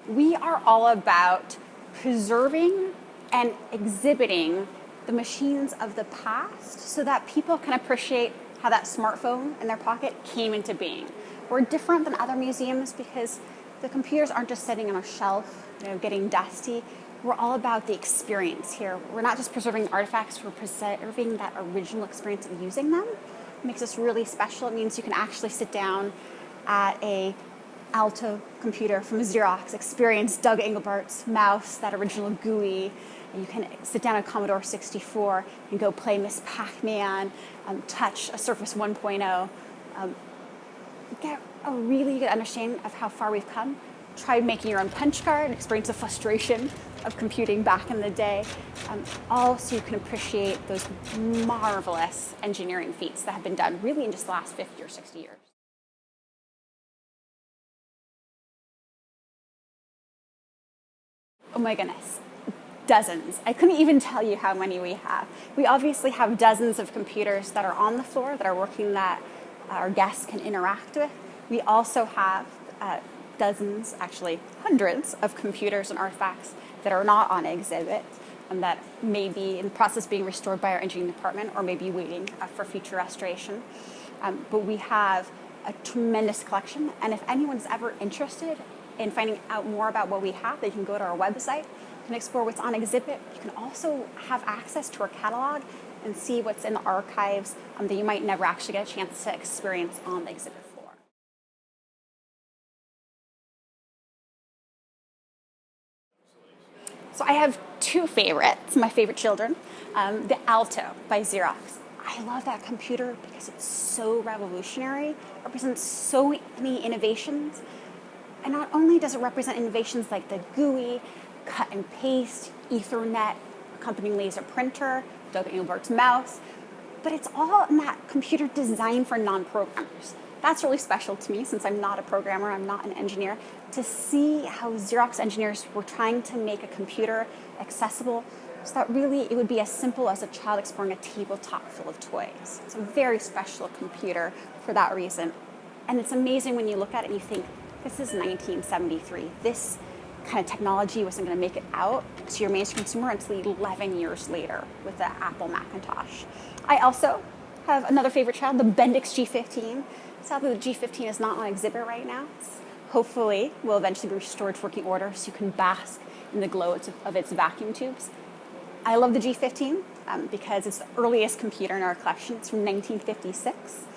We are all about preserving and exhibiting the machines of the past so that people can appreciate how that smartphone in their pocket came into being. We're different than other museums because the computers aren't just sitting on a shelf, getting dusty. We're all about the experience here. We're not just preserving artifacts, we're preserving that original experience of using them. It makes us really special. It means you can actually sit down at a Alto computer from Xerox, experience Doug Engelbart's mouse, that original GUI. And you can sit down at Commodore 64 and go play Miss Pac-Man, touch a Surface 1.0, get a really good understanding of how far we've come. Try making your own punch card and experience the frustration of computing back in the day. All so you can appreciate those marvelous engineering feats that have been done really in just the last 50 or 60 years. Oh my goodness, dozens. I couldn't even tell you how many we have. We obviously have dozens of computers that are on the floor, that are working, that our guests can interact with. We also have dozens, actually hundreds of computers and artifacts that are not on exhibit and that may be in the process of being restored by our engineering department or may be waiting for future restoration. But we have a tremendous collection, and if anyone's ever interested in finding out more about what we have, they can go to our website, you can explore what's on exhibit. You can also have access to our catalog and see what's in the archives that you might never actually get a chance to experience on the exhibit floor. So I have two favorites, my favorite children. The Alto by Xerox. I love that computer because it's so revolutionary, it represents so many innovations. And not only does it represent innovations like the GUI, cut and paste, Ethernet, accompanying laser printer, Doug Engelbart's mouse, but it's all in that computer designed for non-programmers. That's really special to me since I'm not a programmer, I'm not an engineer, to see how Xerox engineers were trying to make a computer accessible so that really it would be as simple as a child exploring a tabletop full of toys. It's a very special computer for that reason. And it's amazing when you look at it and you think, this is 1973. This kind of technology wasn't going to make it out to your mainstream consumer until 11 years later with the Apple Macintosh. I also have another favorite child, the Bendix G15. Sadly, the G15 is not on exhibit right now. Hopefully, will eventually be restored to working order so you can bask in the glow of its vacuum tubes. I love the G15 because it's the earliest computer in our collection. It's from 1956.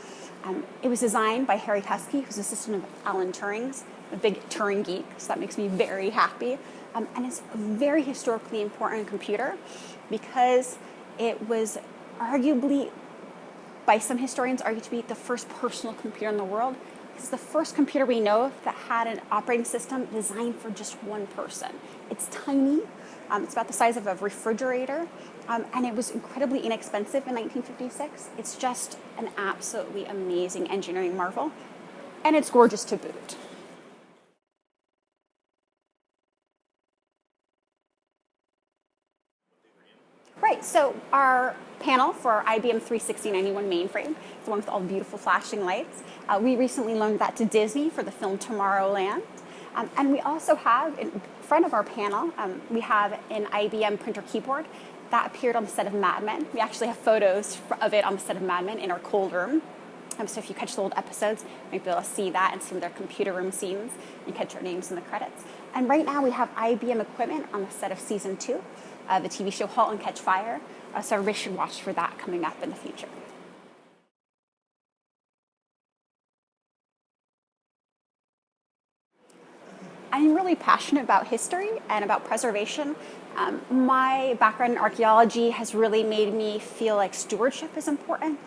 It was designed by Harry Huskey, who's an assistant of Alan Turing's, a big Turing geek, so that makes me very happy. And it's a very historically important computer because it was arguably, by some historians, argued to be the first personal computer in the world. It's the first computer we know of that had an operating system designed for just one person. It's tiny. It's about the size of a refrigerator, and it was incredibly inexpensive in 1956. It's just an absolutely amazing engineering marvel, and it's gorgeous to boot. Right, so our panel for our IBM 36091 mainframe, the one with all the beautiful flashing lights, we recently loaned that to Disney for the film Tomorrowland. And we also have, in front of our panel, we have an IBM printer keyboard that appeared on the set of Mad Men. We actually have photos of it on the set of Mad Men in our cold room. So if you catch the old episodes, you might be able to see that and some of their computer room scenes and catch our names in the credits. And right now we have IBM equipment on the set of season 2 of the TV show *Halt and Catch Fire*. So everybody should watch for that coming up in the future. I'm really passionate about history and about preservation. My background in archaeology has really made me feel like stewardship is important.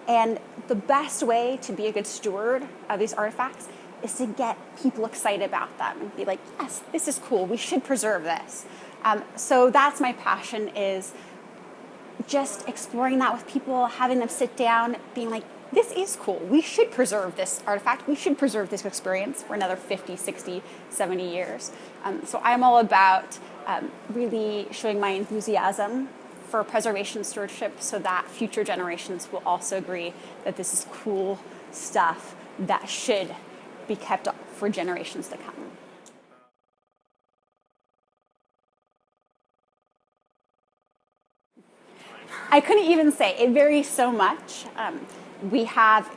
And the best way to be a good steward of these artifacts is to get people excited about them and be like, yes, this is cool, we should preserve this. So that's my passion, is just exploring that with people, having them sit down, being like, this is cool. We should preserve this artifact. We should preserve this experience for another 50, 60, 70 years. So I'm all about really showing my enthusiasm for preservation stewardship so that future generations will also agree that this is cool stuff that should be kept up for generations to come. I couldn't even say. It varies so much. We have,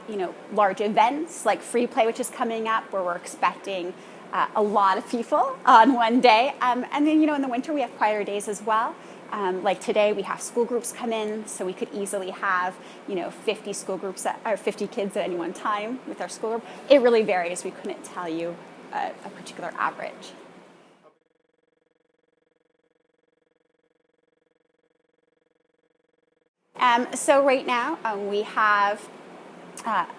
large events like Free Play, which is coming up, where we're expecting a lot of people on one day. And then, in the winter, we have quieter days as well. Like today, we have school groups come in, so we could easily have, 50 school groups or 50 kids at any one time with our school group. It really varies. We couldn't tell you a particular average. So right now, we have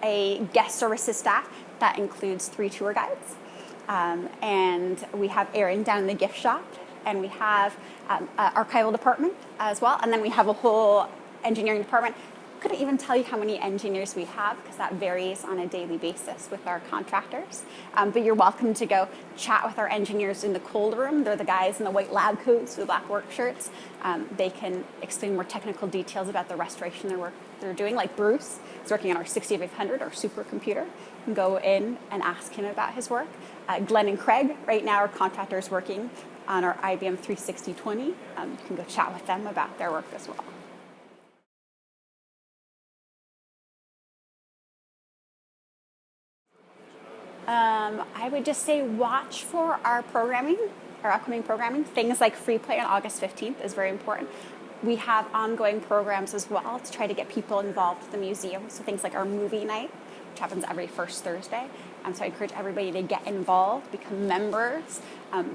a guest services staff that includes 3 tour guides. And we have Erin down in the gift shop, and we have an archival department as well, and then we have a whole engineering department. Couldn't even tell you how many engineers we have because that varies on a daily basis with our contractors. But you're welcome to go chat with our engineers in the cold room. They're the guys in the white lab coats with black work shirts. They can explain more technical details about the restoration they're doing. Like Bruce is working on our 6500, our supercomputer. You can go in and ask him about his work. Glenn and Craig, right now, are contractors working on our IBM 36020. You can go chat with them about their work as well. I would just say watch for our programming, our upcoming programming. Things like Free Play on August 15th is very important. We have ongoing programs as well to try to get people involved with the museum. So things like our movie night, which happens every first Thursday. So I encourage everybody to get involved, become members,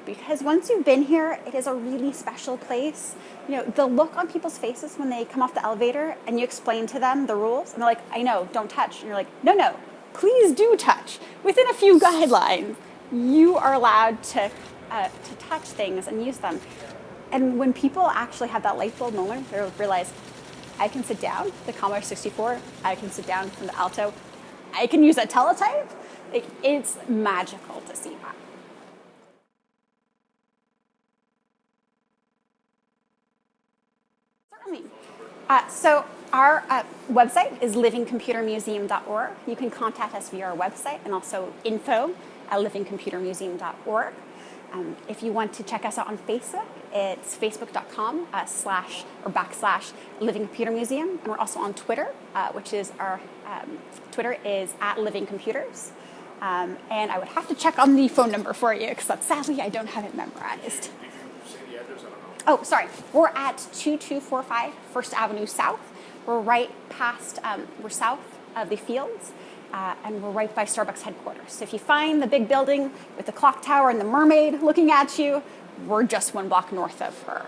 because once you've been here, it is a really special place. The look on people's faces when they come off the elevator and you explain to them the rules, and they're like, I know, don't touch. And you're like, no, please do touch. Within a few guidelines, you are allowed to touch things and use them. And when people actually have that light bulb moment, they realize, I can sit down the Commodore 64, I can sit down from the Alto, I can use a teletype. It's magical to see that. Certainly. So our website is livingcomputermuseum.org. You can contact us via our website and also info@livingcomputermuseum.org. If you want to check us out on Facebook, it's facebook.com/Living Computer Museum. And we're also on Twitter, which is our Twitter is @livingcomputers. And I would have to check on the phone number for you because sadly I don't have it memorized. Oh, sorry. We're at 2245 First Avenue South. We're right past, we're south of the Fields, and we're right by Starbucks headquarters. So if you find the big building with the clock tower and the mermaid looking at you, we're just 1 block north of her.